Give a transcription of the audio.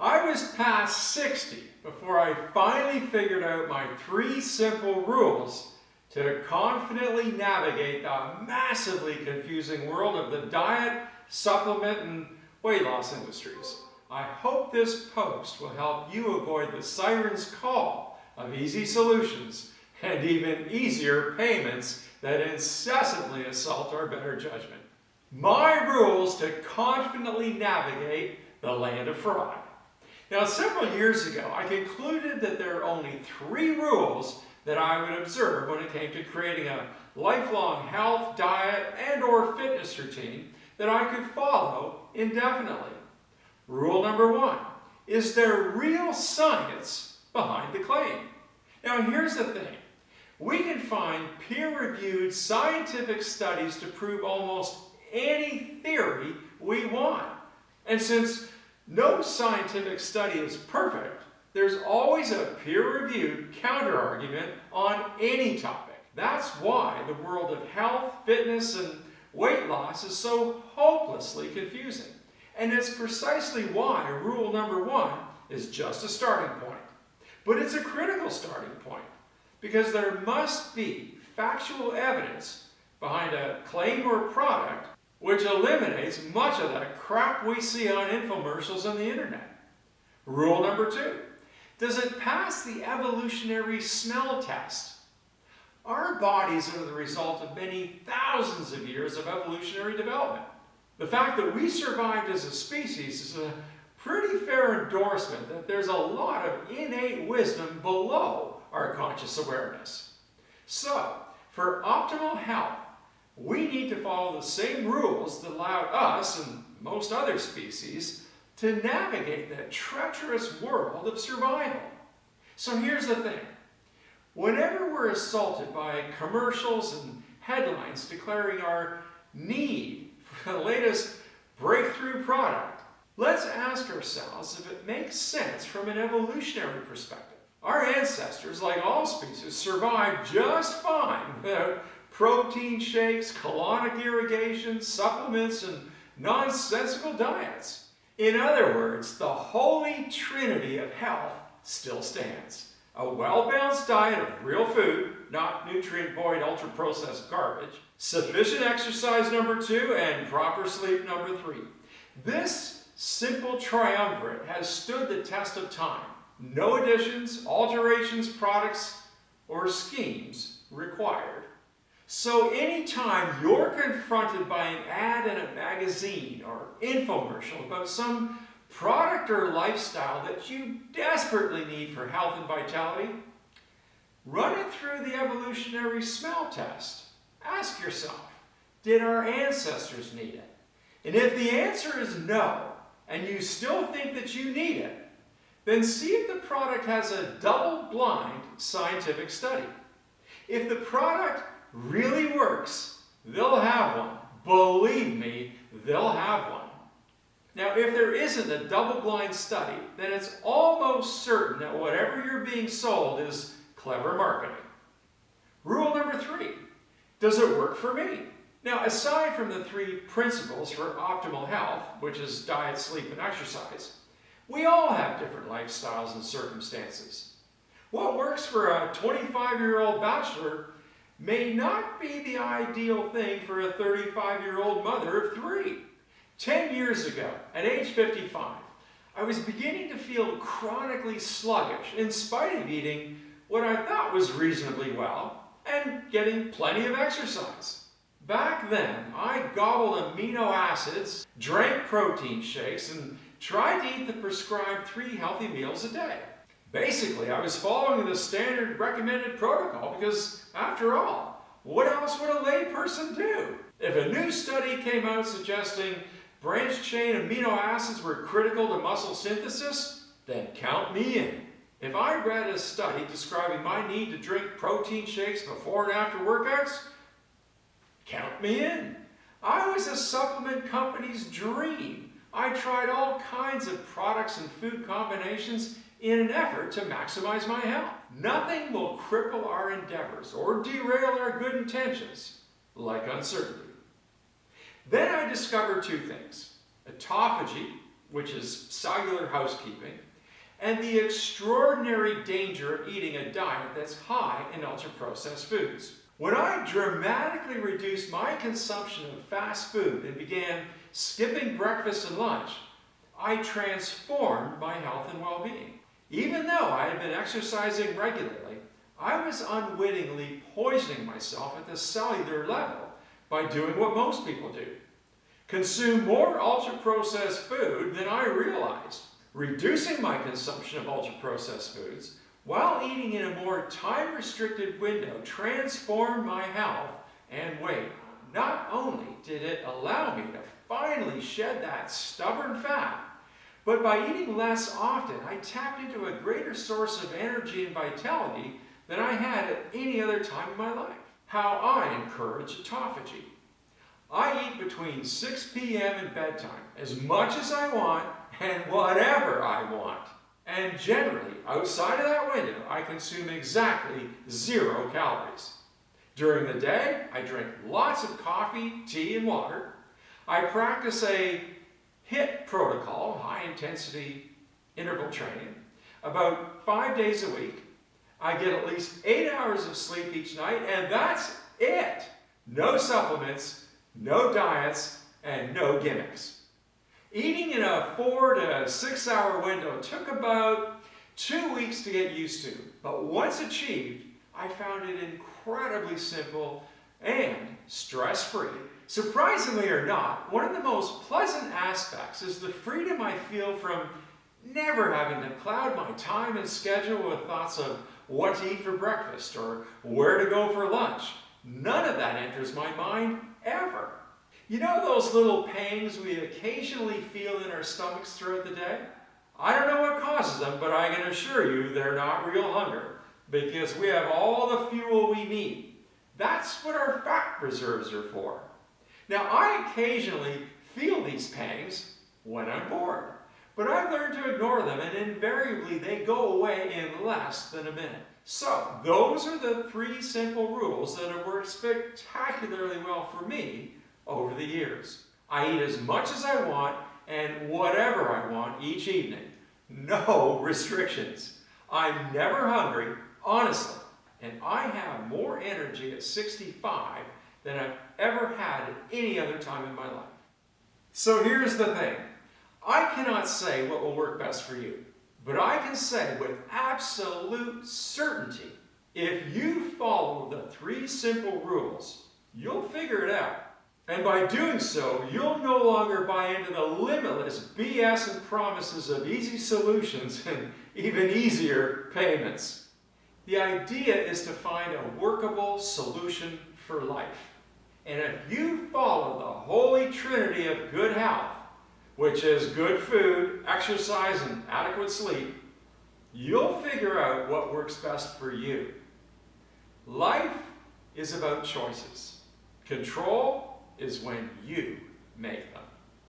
I was past 60 before I finally figured out my 3 simple rules to confidently navigate the massively confusing world of the diet, supplement, and weight loss industries. I hope this post will help you avoid the siren's call of easy solutions and even easier payments that incessantly assault our better judgment. My rules to confidently navigate the land of fraud. Now, several years ago, I concluded that there are only 3 rules that I would observe when it came to creating a lifelong health, diet, and/or fitness routine that I could follow indefinitely. Rule number 1, is there real science behind the claim? Now, here's the thing. We can find peer-reviewed scientific studies to prove almost any theory we want. And since no scientific study is perfect, there's always a peer-reviewed counter-argument on any topic. That's why the world of health, fitness, and weight loss is so hopelessly confusing. And it's precisely why rule number 1 is just a starting point. But it's a critical starting point, because there must be factual evidence behind a claim or product which eliminates much of that crap we see on infomercials on the internet. Rule number 2, does it pass the evolutionary smell test? Our bodies are the result of many thousands of years of evolutionary development. The fact that we survived as a species is a pretty fair endorsement that there's a lot of innate wisdom below our conscious awareness. So, for optimal health, we need to follow the same rules that allowed us and most other species to navigate the treacherous world of survival. So here's the thing. Whenever we're assaulted by commercials and headlines declaring our need for the latest breakthrough product, let's ask ourselves if it makes sense from an evolutionary perspective. Our ancestors, like all species, survived just fine without protein shakes, colonic irrigation, supplements, and nonsensical diets. In other words, the holy trinity of health still stands. A well-balanced diet of real food, not nutrient-void, ultra-processed garbage, sufficient exercise number 2, and proper sleep number 3. This simple triumvirate has stood the test of time. No additions, alterations, products, or schemes required. So anytime you're confronted by an ad in a magazine or infomercial about some product or lifestyle that you desperately need for health and vitality, run it through the evolutionary smell test. Ask yourself, did our ancestors need it? And if the answer is no, and you still think that you need it, then see if the product has a double-blind scientific study. If the product really works, they'll have one. Believe me, they'll have one. Now, if there isn't a double-blind study, then it's almost certain that whatever you're being sold is clever marketing. Rule number 3, does it work for me? Now, aside from the 3 principles for optimal health, which is diet, sleep, and exercise, we all have different lifestyles and circumstances. What works for a 25-year-old bachelor may not be the ideal thing for a 35-year-old mother of 3. 10 years ago, at age 55, I was beginning to feel chronically sluggish in spite of eating what I thought was reasonably well and getting plenty of exercise. Back then, I gobbled amino acids, drank protein shakes, and tried to eat the prescribed 3 healthy meals a day. Basically, I was following the standard recommended protocol because, after all, what else would a layperson do? If a new study came out suggesting branched-chain amino acids were critical to muscle synthesis, then count me in. If I read a study describing my need to drink protein shakes before and after workouts, count me in. I was a supplement company's dream. I tried all kinds of products and food combinations in an effort to maximize my health. Nothing will cripple our endeavors or derail our good intentions like uncertainty. Then I discovered 2 things: autophagy which is cellular housekeeping, and the extraordinary danger of eating a diet that's high in ultra-processed foods. When I dramatically reduced my consumption of fast food and began skipping breakfast and lunch, I transformed my health and well-being. Even though I had been exercising regularly, I was unwittingly poisoning myself at the cellular level by doing what most people do: consume more ultra-processed food than I realized. Reducing my consumption of ultra-processed foods while eating in a more time-restricted window transformed my health and weight. Not only did it allow me to finally shed that stubborn fat, but by eating less often, I tapped into a greater source of energy and vitality than I had at any other time in my life. How I encourage autophagy. I eat between 6 p.m. and bedtime, as much as I want and whatever I want. And generally, outside of that window, I consume exactly 0 calories. During the day, I drink lots of coffee, tea, and water. I practice a HIIT protocol, high intensity interval training, about 5 days a week. I get at least 8 hours of sleep each night, and that's it. No supplements, no diets, and no gimmicks. Eating in a 4 to 6 hour window took about 2 weeks to get used to, but once achieved, I found it incredibly simple and stress-free. Surprisingly or not, one of the most pleasant aspects is the freedom I feel from never having to cloud my time and schedule with thoughts of what to eat for breakfast or where to go for lunch. None of that enters my mind ever. You know those little pangs we occasionally feel in our stomachs throughout the day? I don't know what causes them, but I can assure you they're not real hunger, because we have all the fuel we need. That's what our fat reserves are for. Now, I occasionally feel these pangs when I'm bored, but I've learned to ignore them, and invariably they go away in less than a minute. So, those are the 3 simple rules that have worked spectacularly well for me over the years. I eat as much as I want and whatever I want each evening. No restrictions. I'm never hungry, honestly, and I have more energy at 65 than I've ever had at any other time in my life. So here's the thing. I cannot say what will work best for you, but I can say with absolute certainty, if you follow the 3 simple rules, you'll figure it out. And by doing so, you'll no longer buy into the limitless BS and promises of easy solutions and even easier payments. The idea is to find a workable solution for life. And if you follow the holy trinity of good health, which is good food, exercise, and adequate sleep, you'll figure out what works best for you. Life is about choices. Control is when you make them.